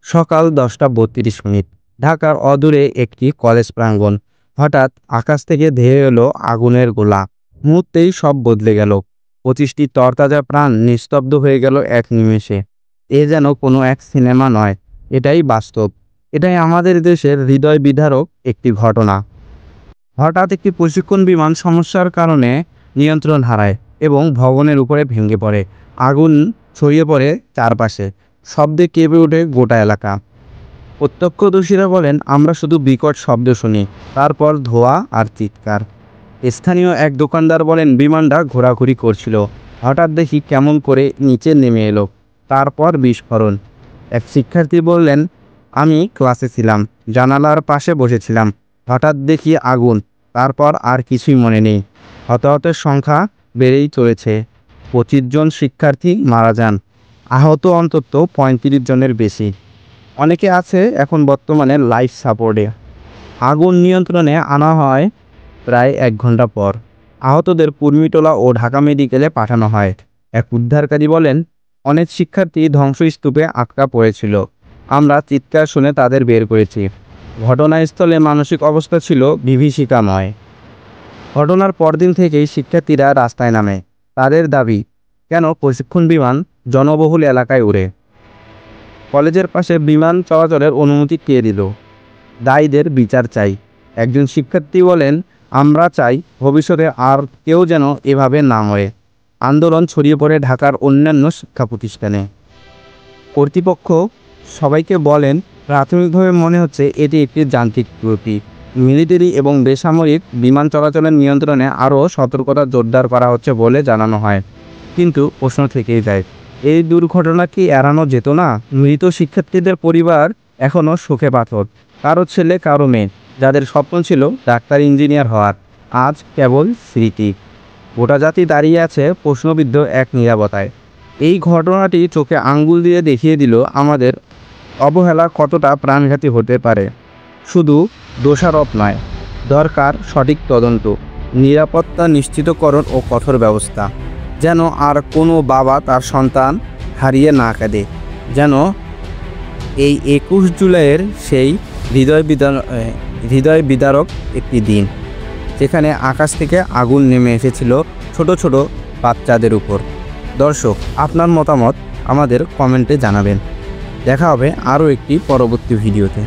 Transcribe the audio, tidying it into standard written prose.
সকাল 10:32। ঢাকার অদূরে একটি কলেজ প্রাঙ্গণ। হঠাৎ আকাশ থেকে ধেয়ে এলো আগুনের গোলা। মুহূর্তেই সব বদলে গেল। 25টি তরতাজা প্রাণ নিস্তব্ধ হয়ে গেল এক নিমেষে। এ যেন কোনো এক সিনেমা নয়, এটাই বাস্তব। এটাই আমাদের দেশের হৃদয় বিদারক একটি ঘটনা। হঠাৎ একটি প্রশিক্ষণ বিমান সমস্যার কারণে নিয়ন্ত্রণ হারায় এবং ভবনের উপরে ভেঙে পড়ে। আগুন ছড়িয়ে পড়ে চারপাশে। শব্দে কেঁপে ওঠে গোটা এলাকা। প্রত্যক্ষদর্শীরা বলেন, আমরা শুধু বিকট শব্দ শুনি, তারপর ধোঁয়া আর চিৎকার। স্থানীয় এক দোকানদার বলেন, বিমানটা ঘোরাঘুরি করছিল, হঠাৎ দেখি কেমন করে নিচে নেমে এলো, তারপর বিস্ফোরণ। এক শিক্ষার্থী বললেন, আমি ক্লাসে ছিলাম, জানালার পাশে বসেছিলাম, হঠাৎ দেখি আগুন, তারপর আর কিছুই মনে নেই। হতাহতের সংখ্যা বেড়েই চলেছে। 25 জন শিক্ষার্থী মারা যান, আহত অন্তত 35 জনের বেশি। অনেকে আছে এখন বর্তমানে লাইফ সাপোর্টে। আগুন নিয়ন্ত্রণে আনা হয় প্রায় 1 ঘন্টা পর। আহতদের কুর্মিটোলা ও ঢাকা মেডিকেলে পাঠানো হয়। এক উদ্ধারকারী বলেন, অনেক শিক্ষার্থী ধ্বংসস্তূপে আটকা পড়েছিল, আমরা চিৎকার শুনে তাদের বের করেছি। ঘটনাস্থলে মানসিক অবস্থা ছিল বিভীষিকাময়। ঘটনার পরদিন থেকেই শিক্ষার্থীরা রাস্তায় নামে। তাদের দাবি, কেন প্রশিক্ষণ বিমান জনবহুল এলাকায় উড়ে? কলেজের পাশে বিমান চলাচলের অনুমতি কে দিল? দায়ীদের বিচার চাই। একজন শিক্ষার্থী বলেন, আমরা চাই ভবিষ্যতে আর কেউ যেন এভাবে না হয়। আন্দোলন ছড়িয়ে পড়ে ঢাকার অন্যান্য শিক্ষা প্রতিষ্ঠানে। কর্তৃপক্ষ সবাইকে বলেন, প্রাথমিকভাবে মনে হচ্ছে এটি একটি যান্ত্রিক ত্রুটি। মিলিটারি এবং বেসামরিক বিমান চলাচলের নিয়ন্ত্রণে আরও সতর্কতা জোরদার করা হচ্ছে বলে জানানো হয়। কিন্তু প্রশ্ন থেকেই যায়, এই দুর্ঘটনা কি এড়ানো যেত না? মৃত শিক্ষার্থীদের পরিবার এখনও শোকে পাথর। কারো ছেলে, কারো মেয়ে, যাদের স্বপ্ন ছিল ডাক্তার, ইঞ্জিনিয়ার হওয়ার, আজ কেবল স্মৃতি। গোটা জাতি দাঁড়িয়ে আছে প্রশ্নবিদ্ধ এক নীরবতায়। এই ঘটনাটি চোখে আঙ্গুল দিয়ে দেখিয়ে দিল আমাদের অবহেলা কতটা প্রাণঘাতী হতে পারে। শুধু দোষারোপ নয়, দরকার সঠিক তদন্ত, নিরাপত্তা নিশ্চিতকরণ ও কঠোর ব্যবস্থা, যেন আর কোনো বাবা তার সন্তান হারিয়ে না কাঁদে। যেন এই 21 জুলাইয়ের সেই হৃদয় বিদারক একটি দিন, যেখানে আকাশ থেকে আগুন নেমে এসেছিল ছোট ছোট বাচ্চাদের উপর। দর্শক, আপনার মতামত আমাদের কমেন্টে জানাবেন। দেখা হবে আরও একটি পরবর্তী ভিডিওতে।